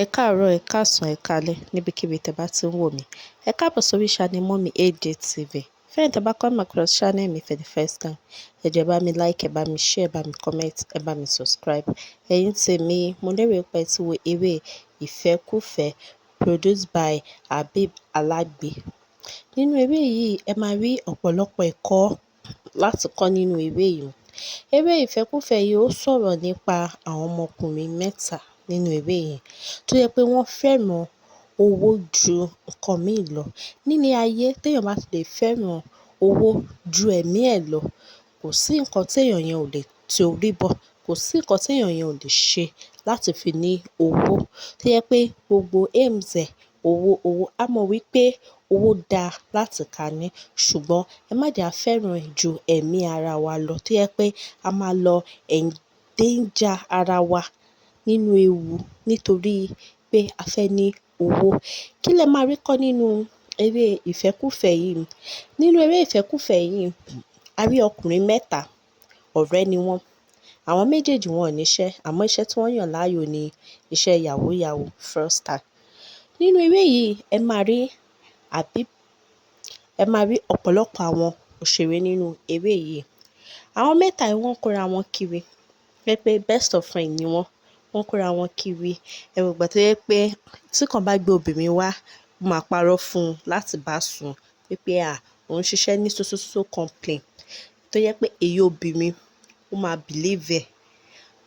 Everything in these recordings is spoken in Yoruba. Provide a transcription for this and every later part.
Ẹ káàárọ̀, ẹ káàsán, ẹ káalẹ́ níbikíbi tẹ bá ti ń wò mí. Ẹ káàbọ̀ sórí channel Mummy AJ TV. Fẹ́yìn tẹ bá come across channel mi for the first time, ẹ jọ̀ọ́ ẹ bá mi like, ẹ bá mi share, ẹ bá mi comment, ẹ bá mi subscribe. Ẹ̀yin tèmi, mo lérò pé ẹ ti wo eré Ìfẹ́kúfẹ̀ẹ́ produced by Habeeb Alágbe. Nínú eré yìí, ẹ máa rí ọ̀pọ̀lọpọ̀ ẹ̀kọ́ láti kọ́ nínú eré yìí. Eré Ìfẹ́kúfẹ̀ẹ́ yìí ó sọ̀rọ̀ nípa àwọn ọmọkùnrin mẹ́ta nínú eré yìí tó jẹ́ pé wọ́n fẹ́ràn owó ju nǹkan míì lọ. Nílé ayé, téèyàn bá ti lè fẹ́ràn owó ju ẹ̀mí ẹ̀ lọ, kò sí nǹkan téèyàn yẹn ò lè ti orí bọ̀, kò sí nǹkan téèyàn yẹn ò lè ṣe láti fi ní owó. Tó jẹ́ pé gbogbo aims ẹ̀, owó, owó. A mọ̀ wípé owó dáa láti kà ní, ṣùgbọ́n ẹ má jẹ́ á fẹ́ràn ẹ̀ ju ẹ̀mí ara wa lọ tó jẹ́ pé a máa lọ endanger ara wa nínú ewu nítorí pé a fẹ́ ní owó. Kí lẹ máa rí kọ́ nínú eré Ìfẹ́kúfẹ̀ẹ́ yìí? Nínú eré Ìfẹ́kúfẹ̀ẹ́ yìí, a rí ọkùnrin mẹ́ta, ọ̀rẹ́ ni wọ́n. Àwọn méjèèjì wọn ò níṣẹ́, àmọ́ iṣẹ́ tí wọ́n yàn láàyò ni iṣẹ́ yàwúù yàwúù fraudster. Nínú eré yìí, ẹ máa rí Habeeb, ẹ máa rí ọ̀pọ̀lọpọ̀ àwọn òṣèré nínú eré yìí. Àwọn mẹ́ta yìí wọ́n ń kóra wọn kiri, tó jẹ́ pé best of friend ni wọ́n. Wọ́n ń kóra wọn kiri. Ẹ wo ìgbà tó jẹ́ pé tí kan bá gbé obìnrin wá, ó máa parọ́ fún un láti bá sùn wípé òun ń ṣiṣẹ́ ní so so so company. Tó jẹ́ pé èyí obìnrin, ó máa believe ẹ̀.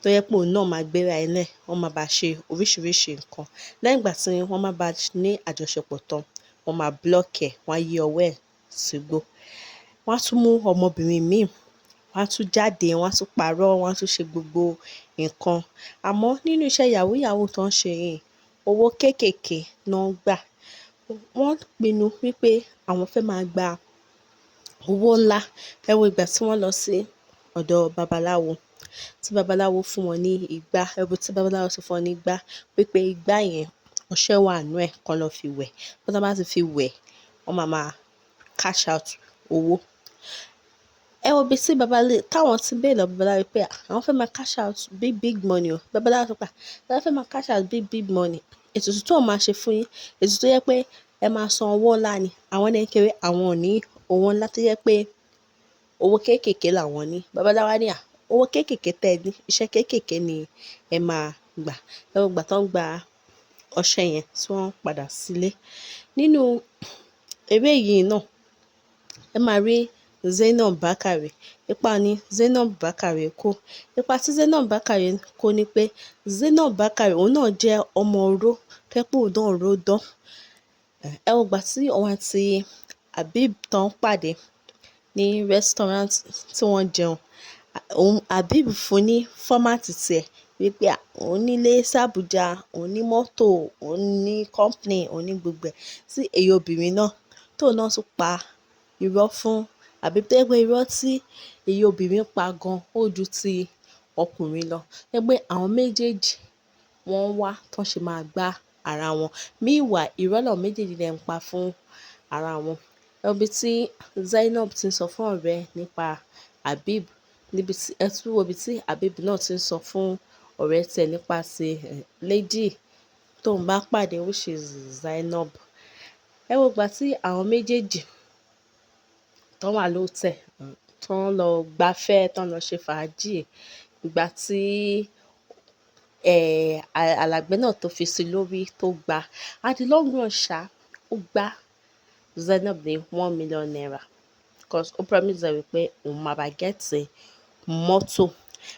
Tó jẹ́ pé òun náà máa gbéra ẹ̀ lẹ̀, wọ́n máa bá ṣe oríṣiríṣi nǹkan. Lẹ́yìn ìgbà tí wọ́n bá bá ní àjọṣepọ̀ tán, wọ́n máa block ẹ̀, wọ́n á yí ọwọ́ ẹ̀ sígbó. Wọ́n á tún mú ọmọbìnrin míì, wọ́n á tún jáde, wọ́n á tún parọ́, wọ́n á tún ṣe gbogbo nǹkan. Àmọ́ nínú iṣẹ́ yàwúù yàwúù tó ń ṣe yìí, owó kéékèèké ná ń gbà. Wọ́n pinnu wípé àwọn fẹ́ máa gba owó ńlá. Ẹ wo ìgbà tí wọ́n lọ sí ọ̀dọ̀ babaláwo, tí babaláwo fún wọn ní igbá. Ẹ wo tí babaláwo ṣe fún wọn ní igbá, wípé igbá yẹn ọṣẹ wà nínú ẹ̀ kán lọ fi wẹ̀. Tí wọ́n bá ti fi wẹ̀, wọ́n máa máa cash out owó. Ẹ wo ibi tí táwọn tí ń béèrè lọ́wọ́ babaláwo pé àwọn fẹ́ máa cash out big big money o. Babaláwo sọ pé tẹ́ bá fẹ́ máa cash out big big money, ètùtù tóun máa ṣe fún yín, ètùtù tó jẹ́ pé ẹ máa san owó ńlá ni. Àwọn ní kékeré, àwọn ò ní owó ńlá tó jẹ́ pé owó kéékèèké làwọn ní. Babaláwo ní owó kéékèèké tẹ́ ẹ ní, iṣẹ́ kéékèèké ni ẹ máa gbà. Ẹ wo ìgbà tó ń gba ọṣẹ yẹn tí wọ́n padà sílé. Nínú eré yìí náà, ẹ máa rí Zainab Bákàrè. Ipa ni Zainab Bákàrè kó. Ipa tí Zainab Bákàrè kó ni pé Zainab Bákàrè òun náà jẹ́ ọmọ oró, tó jẹ́ pé òun náà ró dán. Ẹ wo ìgbà tí òun àti Habeeb tán pàdé ní restaurant tí wọ́n jẹun. Habeeb fún ní format tiẹ̀ wípé òun nílé sí Abuja, òun ní mọ́tò, òun ní company, òun ní gbogbo ẹ̀. Tí èyí obìnrin náà tóun náà tún pa irọ́ fún Habeeb, tó jẹ́ pé irọ́ tí èyí obìnrin pa gan ó ju ti ọkùnrin lọ. Tó jẹ́ pé àwọn méjèèjì wọ́n wá tán ṣe máa gbá ara wọn. Meanwhile, irọ́ làwọn méjèèjì dẹ̀ ń pa fún ara wọn. Ẹ wo ibi tí Zainab ti ń sọ fún ọ̀rẹ́ ẹ̀ nípa Habeeb. Ẹ tún wo ibi tí Habeeb náà ti ń sọ fún ọ̀rẹ́ tiẹ̀ nípa ti lady tóun bá pàdé which is Zainab. Ẹ wo ìgbà tí àwọn méjèèjì tán wà lóòtẹ̀, tán lọ gbafẹ́, tán lọ ṣe fàájì. Ìgbà tí alàgbẹ̀ náà tó fi sí lórí tó gba. At the long run ṣá, ó gbá Zainab ní 1 million naira because ó promise ẹ wípé òun máa bá gẹ́tì mọ́tò.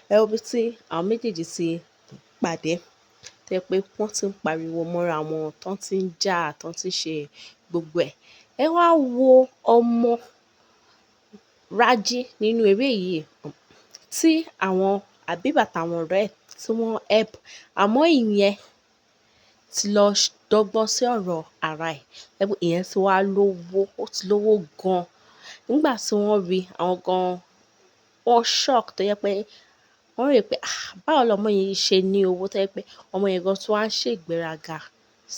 Ẹ wo ibi tí àwọn méjèèjì ti pàdé, tó jẹ́ pé wọ́n ti ń pariwo mọ́ra wọn, tán ti ń jà, tán ti ń ṣe gbogbo ẹ̀. Ẹ wá wo ọmọ Rájí nínú eré yìí tí àwọn Habeeb àtàwọn ọ̀rẹ́ ẹ̀ tí wọ́n help. Àmọ́ ìyẹn ti lọ dọ́gbọ́n sí ọ̀rọ̀ ara ẹ̀. Ẹ wo ìyẹn ti wá lówó, ó ti lówó gan. Nígbà tí wọ́n rí àwọn gan, wọ́n shock tó jẹ́ pé wọ́n rò pé báwo lọmọ yìí ṣe ní owó tó jẹ́ pé ọmọ yẹn gan tún wá ń ṣe ìgbéraga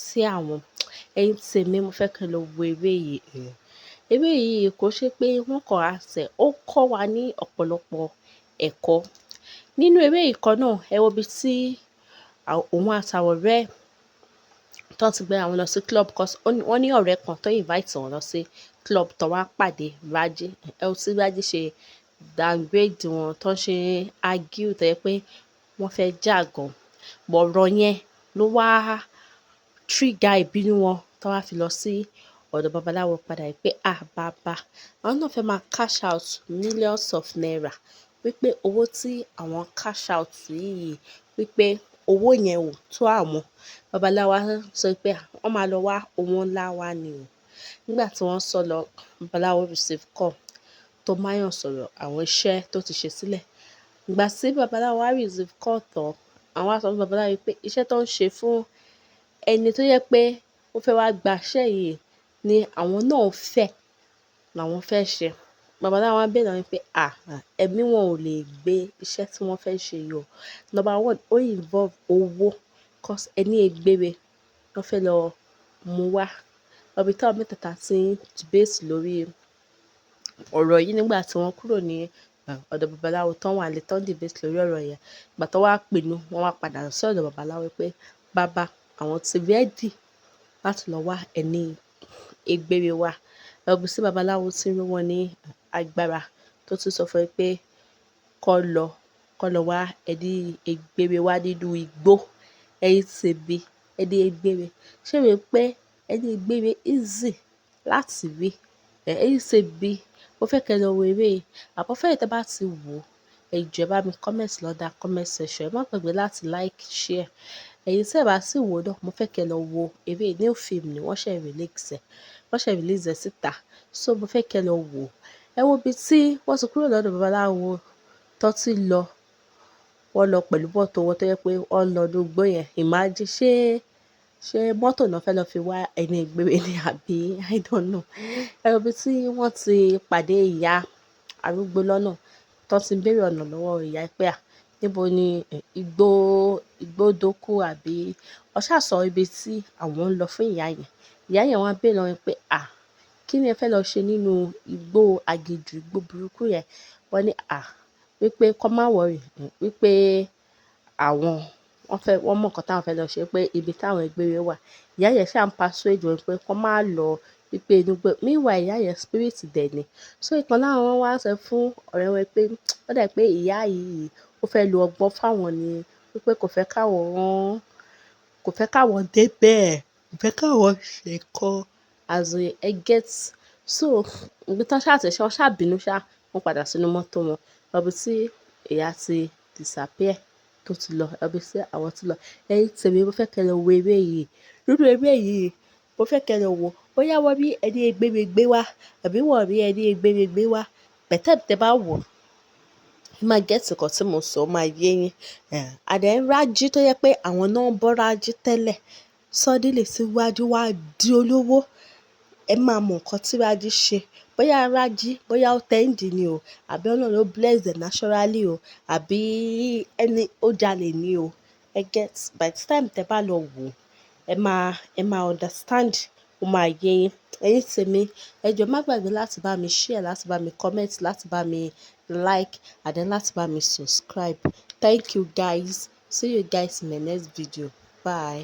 sí àwọn. Ẹ̀yin tèmi, mo fẹ́ kẹ́ lọ wo eré yìí. Eré yìí kò ṣe pé wọ́n kàn act ẹ̀, ó kọ́ wa ní ọ̀pọ̀lọpọ̀ ẹ̀kọ́. Nínú eré yìí kan náà, ẹ wo ibi tí òun àtàwọn ọ̀rẹ́ ẹ̀ tó ti gbé àwọn lọ sí club cause wọ́n ní ọ̀rẹ́ kan tó invite wọn lọ sí club tó wá pàdé Raji. Ẹ wo tí Raji ṣe downgrade wọn tó ń ṣe argue tó yẹ pé wọ́n fẹ́ jà gan. But ọ̀rọ̀ yẹn ló wá trigger ìbínú wọn tó wá fi lọ sí ọ̀dọ̀ babaláwo padà pé bàbá àwọn náà fẹ́ máa cash out millions of naira wípé owó tí àwọn cash out yìí wípé owó yẹn ò tó àwọn. Babaláwo sọ pé wọ́n máa lọ wá owó ńlá wá ni o. Nígbà tí wọ́n sọ lọ, babaláwo receive call tó máyàn sọ̀rọ̀ àwọn iṣẹ́ tó ti ṣe sílẹ̀. Ìgbà tí babaláwo wá receive call tán, àwọn á sọ fún babaláwo pé iṣẹ́ tó ń ṣe fún ẹni tó yẹ pé ó fẹ́ wá gba iṣẹ́ yìí ni àwọn náà fẹ́ làwọn fẹ́ ṣe. Babaláwo wá bẹ̀ lọ́wọ́ pé ẹ̀mí wọn ò lè gbé iṣẹ́ tí wọ́n fẹ́ ṣe yìí o. Number one, ó involve owó cause ẹni egbére wọ́n fẹ́ lọ mú wá. Ibi táwọn mẹ́tẹ̀ẹ̀ta ti ń debate lórí ọ̀rọ̀ yìí nígbà tí wọ́n kúrò ní ọ̀dọ̀ babaláwo tán wà lé tán debate lórí ọ̀rọ̀ yẹn. Ìgbà tó wá pinnu, wọ́n wá padà sí ọ̀dọ̀ babaláwo pé bàbá àwọn ti ready láti lọ wá ẹni egbére wá. Ibi tí babaláwo ti rí wọn ní agbára tó tún sọ fún ẹ pé kó lọ wá ẹni egbére wá nínú igbó. Ẹ̀yin tèmi, ẹni egbére. Ṣé o rò pé ẹni egbére easy láti rí? Ẹ̀yin tèmi, mo fẹ́ kẹ́ lọ wo eré yìí. Àbọ̀fẹ́yìn tí ẹ bá ti wò, ẹ jọ̀ọ́ ẹ bá mi comment lọ́dà comment section. Ẹ má gbàgbé láti like, share. Ẹ̀yin tí ẹ bá sì wò náà, mo fẹ́ kẹ́ lọ wo eré new film ni wọ́n ṣe release ẹ̀ síta. So mo fẹ́ kẹ́ lọ wò. Ẹ wo ibi tí wọ́n ti kúrò lọ́dọ̀ babaláwo tó ti lọ. Wọ́n lọ pẹ̀lú mọ́tò wọn tó yẹ pé wọ́n lọ ní igbó yẹn. Imagine ṣé mọ́tò náà fẹ́ lọ fi wá ẹni egbére ni àbí I don't know. Ẹ wo ibi tí wọ́n ti pàdé ìyá arúgbó lọ́nà tó ti ń béèrè ọ̀nà lọ́wọ́ ìyá pé níbo ni igbó dókú àbí wọ́n ṣáà sọ ibi tí àwọn ń lọ fún ìyá yẹn. Ìyá yẹn wá béèrè lọ́wọ́ pé kí ni ẹ fẹ́ lọ ṣe nínú igbó aginjù igbó burúkú yẹn? Wọ́n ní wípé kó má worry wípé wọ́n mọ̀ nǹkan táwọn fẹ́ lọ ṣe pé ibi táwọn egbére wà. Ìyá yẹn ṣáà ń persuade wọn pé kó má lọ wípé inú igbó. Meanwhile ìyá yẹn spirit dẹ̀ ni. So ìkan lára wọn wá sọ fún ọ̀rẹ́ wọn pé ó dà pé ìyá yìí ó fẹ́ lo ọgbọ́n fáwọn ni wípé kò fẹ́ káwọn dé bẹ́ẹ̀, kò fẹ́ káwọn ṣe nǹkan as in get. So ibi tán ṣáà ti ṣe wọ́n ṣáà bínú ṣá, wọ́n padà sínú mọ́tò wọn. Ibi tí ìyá ti disappear tó ti lọ, ibi tí àwọn ti lọ. Ẹ̀yin tèmi, mo fẹ́ kẹ́ lọ wo eré yìí. Nínú eré yìí, mo fẹ́ kẹ́ lọ wò bóyá wọ́n rí ẹni egbére gbé wá àbí wọ́n rí ẹni egbére gbé wá. Bẹ̀tẹ̀ tẹ́ bá wò, ẹ máa get nǹkan tí mo sọ, ó máa yé yín. And then Raji tó yẹ pé àwọn náà ń bọ́ Raji tẹ́lẹ̀. Suddenly tí Raji wá di olówó. Ẹ máa mọ nǹkan tí Raji ṣe. Bóyá Raji, bóyá ó tẹ́ǹdì ni o, àbí Ọlọ́run ló bless them naturally o, àbí ẹni ó jalè ni o. Ẹ get. By the time tẹ́ bá lọ wò, ẹ máa understand, ó máa yé yín. Ẹ̀yin tèmi, ẹ jọ̀ọ́ má gbàgbé láti bá mi share, láti bá mi comment, láti bá mi like, and then láti bá mi subscribe. Thank you guys. See you guys in my next video. Bye.